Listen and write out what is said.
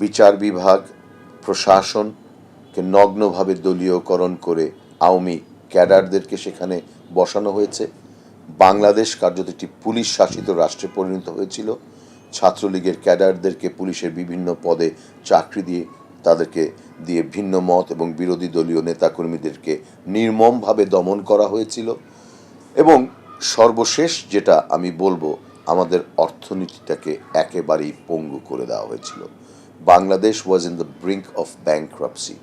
বিচার বিভাগ, প্রশাসনকে নগ্নভাবে দলীয়করণ করে আওয়ামী ক্যাডারদেরকে সেখানে বসানো হয়েছে। বাংলাদেশ কার্যত একটি পুলিশ শাসিত রাষ্ট্রে পরিণত হয়েছিল। ছাত্রলীগের ক্যাডারদেরকে পুলিশের বিভিন্ন পদে চাকরি দিয়ে তাদেরকে দিয়ে ভিন্ন মত এবং বিরোধী দলীয় নেতাকর্মীদেরকে নির্মমভাবে দমন করা হয়েছিল। এবং সর্বশেষ যেটা আমি বলবো, আমাদের অর্থনীতিটাকে একেবারেই পঙ্গু করে দেওয়া হয়েছিল। Bangladesh was in the brink of bankruptcy.